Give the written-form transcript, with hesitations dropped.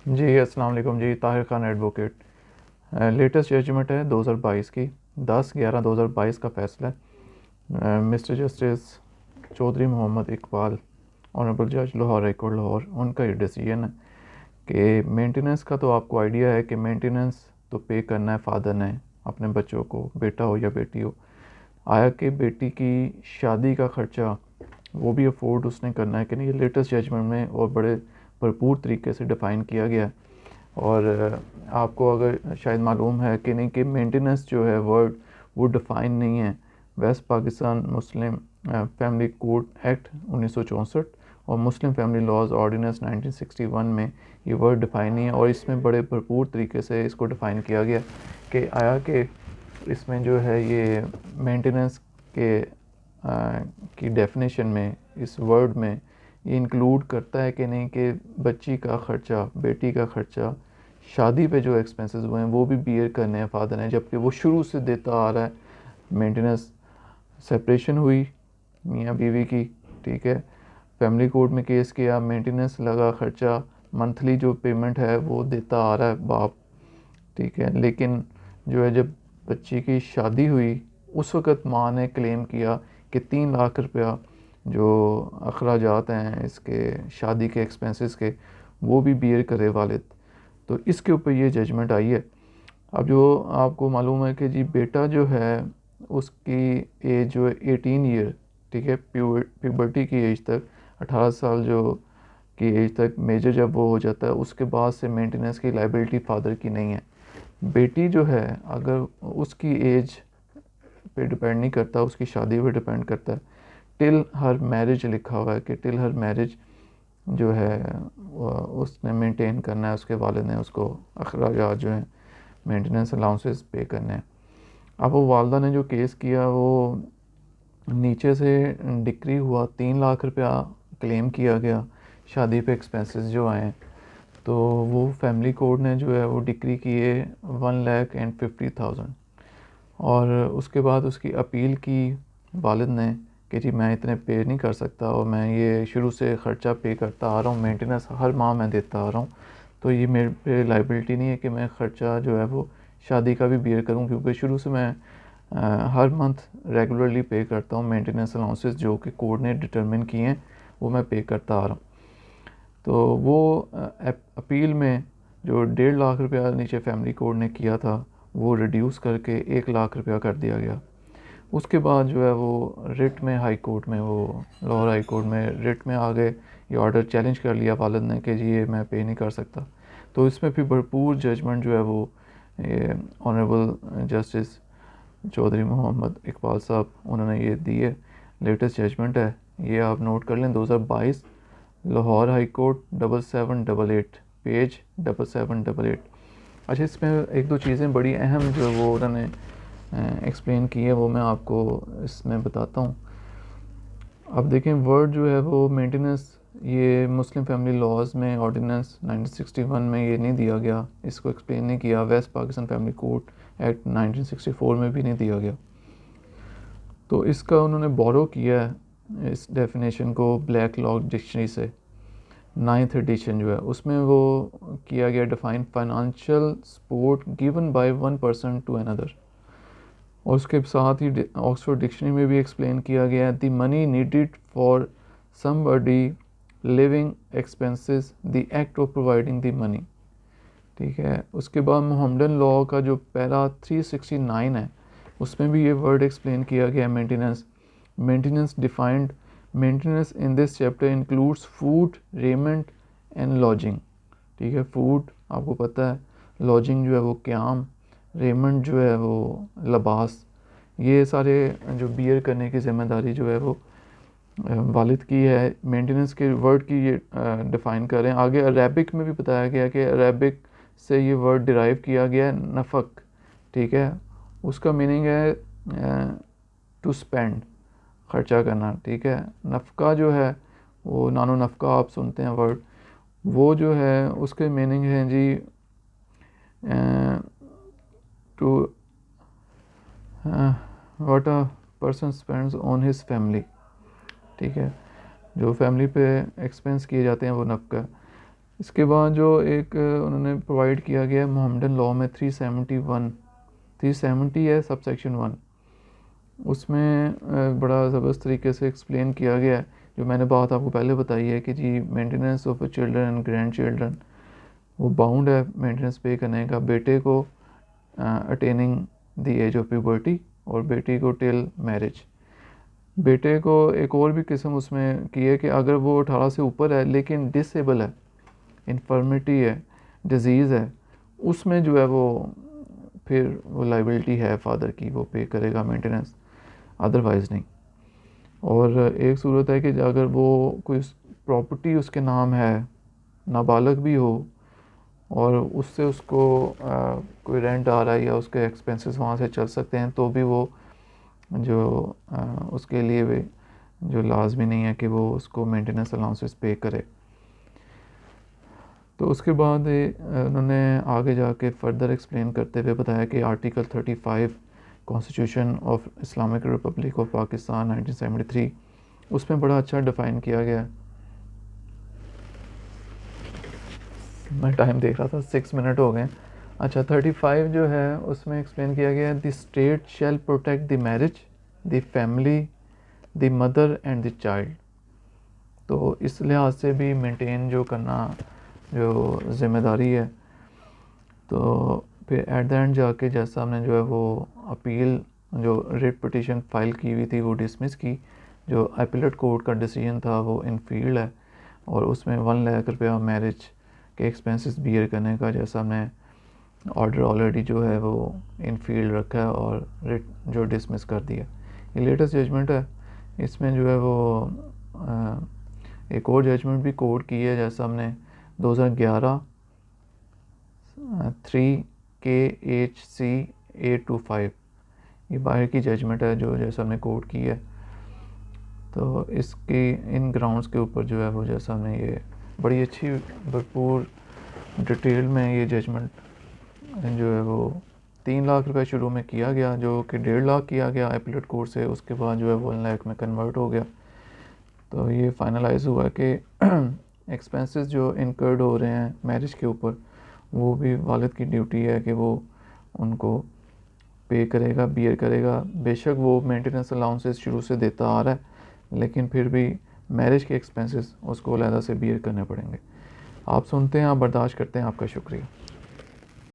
जी अस्सलाम वालेकुम जी। Tahir Khan advocate. Latest judgement है 2022 की, 10/11/2022 का फ़ैसला है। Mister justice Chaudhary Mohammad Iqbal, honourable जज लाहौर हाई कोर्ट लाहौर, उनका ये डिसीजन है कि मेंटेनेंस का तो आपको आइडिया है कि मेंटेनेंस तो पे करना है फादर ने अपने बच्चों को, बेटा हो या बेटी हो। आया कि बेटी की शादी का ख़र्चा वो भी अफोर्ड उसने करना है कि नहीं, ये लेटेस्ट जजमेंट में और बड़े भरपूर तरीके से डिफ़ाइन किया गया है। और आपको अगर शायद मालूम है कि नहीं कि मेंटेनेंस जो है वर्ड वो डिफ़ाइन नहीं है west Pakistan Muslim family code act 1964 और मुस्लिम फैमिली लॉज ऑर्डिनेंस 1961 में ये वर्ड डिफ़ाइन नहीं है। और इसमें बड़े भरपूर तरीके से इसको डिफ़ाइन किया गया कि आया कि इसमें जो है ये मेंटेनेंस के की डेफिनेशन में इस वर्ड में ये इंक्लूड करता है कि नहीं कि बच्ची का ख़र्चा, बेटी का ख़र्चा, शादी पे जो एक्सपेंसेस हुए हैं वो भी बियर करने हैं फादर ने, जबकि वो शुरू से देता आ रहा है। मेंटेनेंस, सेपरेशन हुई मियाँ बीवी की, ठीक है, फैमिली कोर्ट में केस किया, मेंटेनेंस लगा ख़र्चा, मंथली जो पेमेंट है वो देता आ रहा है बाप, ठीक है। लेकिन जो है जब बच्ची की शादी हुई उस वक़्त माँ ने क्लेम किया कि 3 लाख रुपया जो अखराजात हैं इसके शादी के एक्सपेंसेस के वो भी बियर करे वालिद। तो इसके ऊपर ये जजमेंट आई है। अब जो आपको मालूम है कि जी बेटा जो है उसकी एज जो है 18 ईयर, ठीक है, प्यूबर्टी की एज तक, 18 साल जो की एज तक मेजर जब वो हो जाता है उसके बाद से मेंटेनेंस की लाइबिलिटी फादर की नहीं है। बेटी जो है अगर उसकी एज पे डिपेंड नहीं करता, उसकी शादी पे डिपेंड करता है। टिल हर मैरिज लिखा हुआ है कि टिल हर मैरिज जो है उसने मेंटेन करना है, उसके वालिद ने उसको अखराजात जो हैं मेंटेनेंस अलाउंसेस पे करने हैं। अब वो वालदा ने जो केस किया वो नीचे से डिक्री हुआ, 3 लाख रुपया क्लेम किया गया शादी पे एक्सपेंसेस जो आए हैं। तो वो फैमिली कोर्ट ने जो है वो डिक्री किए 1,50,000। और उसके बाद उसकी अपील की वालिद ने कि जी मैं इतने पे नहीं कर सकता और मैं ये शुरू से ख़र्चा पे करता आ रहा हूँ, मेंटेनेंस हर माह मैं देता आ रहा हूँ, तो ये मेरे पे लाइबिलिटी नहीं है कि मैं ख़र्चा जो है वो शादी का भी बियर करूँ, क्योंकि शुरू से मैं हर मंथ रेगुलरली पे करता हूँ मेंटेनेंस अलाउंसेस जो कि कोर्ट ने डिटरमिन किए हैं वो मैं पे करता आ रहा हूँ। तो वो अपील में जो 1.5 लाख रुपया नीचे फैमिली कोर्ट ने किया था वो रिड्यूस करके 1 लाख रुपया कर दिया गया। उसके बाद जो है वो रिट में हाई कोर्ट में, वो लाहौर हाई कोर्ट में रिट में आ गए, ये ऑर्डर चैलेंज कर लिया वालिद ने कि जी ये मैं पे नहीं कर सकता। तो इसमें फिर भरपूर जजमेंट जो है वो ऑनरेबल जस्टिस चौधरी मोहम्मद इकबाल साहब उन्होंने ये दी है। लेटेस्ट जजमेंट है, ये आप नोट कर लें, 2022 लाहौर हाई कोर्ट 7788, पेज 7788। अच्छा, इसमें एक दो चीज़ें बड़ी अहम जो वो उन्होंने एक्सप्लेन की है वो मैं आपको इसमें बताता हूँ। अब देखें वर्ड जो है वो मेंटेनेंस, ये मुस्लिम फैमिली लॉज में ऑर्डिनेंस 1961 में ये नहीं दिया गया, इसको एक्सप्लेन नहीं किया, west Pakistan family court act 1964 में भी नहीं दिया गया। तो इसका उन्होंने बोरो किया है इस डेफिनेशन को ब्लैक लॉ डिक्शनरी से, 9th एडिशन जो है उसमें वो किया गया define, financial support given by one person to another. और उसके साथ ही ऑक्सफोर्ड डिक्शनरी में भी एक्सप्लेन किया गया है, the money needed for somebody living expenses the act of providing the money, ठीक है। उसके बाद मोहम्मदन लॉ का जो पैरा 369 है उसमें भी ये वर्ड एक्सप्लेन किया गया, maintenance. Maintenance defined, maintenance in this chapter includes food, raiment and lodging, ठीक है। फूड आपको पता है, लॉजिंग जो है वो क़याम, रेमेंट जो है वो लिबास, ये सारे जो बियर करने की ज़िम्मेदारी जो है वो वालिद की है। मेंटेनेंस के वर्ड की ये डिफ़ाइन करें आगे। अरेबिक में भी बताया गया कि अरेबिक से ये वर्ड डिराइव किया गया है नफ़क, ठीक है। उसका मीनिंग है टू स्पेंड, ख़र्चा करना, ठीक है। नफ़का जो है वो नानो नफ़का आप सुनते हैं वर्ड, वो जो है उसके मीनिंग है जी to what a person spends on his family, ठीक है। जो फैमिली पे एक्सपेंस किए जाते हैं वो नफ़का। इसके बाद जो एक उन्होंने प्रोवाइड किया गया है मोहम्मदन लॉ में 370 है सब सेक्शन 1, उसमें बड़ा ज़बरदस्त तरीके से एक्सप्लेन किया गया है। जो मैंने बात आपको पहले बताई है कि जी maintenance of children and grandchildren वो बाउंड है मेंटेनेंस पे करने का, बेटे को attaining the age of puberty और बेटी को टिल मैरिज। बेटे को एक और भी किस्म उसमें की है कि अगर वो 18 से ऊपर है लेकिन डिसेबल है, इन्फर्मिटी है, डिजीज़ है, उसमें जो है वो फिर वो लाइबिलिटी है फादर की, वो पे करेगा मेंटेनेंस, अदरवाइज़ नहीं। और एक सूरत है कि अगर वो कोई प्रॉपर्टी उसके नाम है, नाबालग भी हो और उससे उसको कोई रेंट आ रहा है या उसके एक्सपेंसेस वहाँ से चल सकते हैं, तो भी वो जो उसके लिए भी जो लाजमी नहीं है कि वो उसको मेंटेनेंस अलाउंसेस पे करे। तो उसके बाद उन्होंने आगे जाके फर्दर एक्सप्लेन करते हुए बताया कि article 35 constitution of Islamic Republic of Pakistan 1973 उसमें बड़ा अच्छा डिफ़ाइन किया गया है। मैं टाइम देख रहा था 6 मिनट हो गए। अच्छा, 35 जो है उसमें एक्सप्लेन किया गया है the state shall protect the marriage, the family, the mother and the child. तो इस लिहाज से भी मेंटेन जो करना जो ज़िम्मेदारी है। तो फिर एट द एंड जाके जैसा हमने जो है वो अपील जो रिट पिटीशन फाइल की हुई थी वो डिसमिस की। जो अपीलेट कोर्ट का डिसीजन था वो इन फील्ड है और उसमें 1 लाख रुपया मैरिज के एक्सपेंसेस बियर करने का जैसा हमने ऑर्डर ऑलरेडी जो है वो इन फील्ड रखा है और रिट जो डिसमिस कर दिया। ये लेटेस्ट जजमेंट है। इसमें जो है वो एक और जजमेंट भी कोर्ट की है जैसा हमने 2011 3KHC 825, ये बाहर की जजमेंट है जो जैसा हमने कोर्ट की है। तो इसकी इन ग्राउंड्स के ऊपर जो है वो जैसा हमने ये बड़ी अच्छी भरपूर डिटेल में ये जजमेंट जो है वो 3 लाख रुपए शुरू में किया गया जो कि 1.5 लाख किया गया अपीलेट कोर्ट से, उसके बाद जो है 1 लाख में कन्वर्ट हो गया। तो ये फाइनलाइज हुआ कि एक्सपेंसेस जो इनकर्ड हो रहे हैं मैरिज के ऊपर वो भी वालिद की ड्यूटी है कि वो उनको पे करेगा, बियर करेगा। बेशक वो मेंटेनेंस अलाउंसेस शुरू से देता आ रहा है लेकिन फिर भी मैरिज के एक्सपेंसेस उसको अलहदा से बियर करने पड़ेंगे। आप सुनते हैं, आप बर्दाश्त करते हैं। आपका शुक्रिया।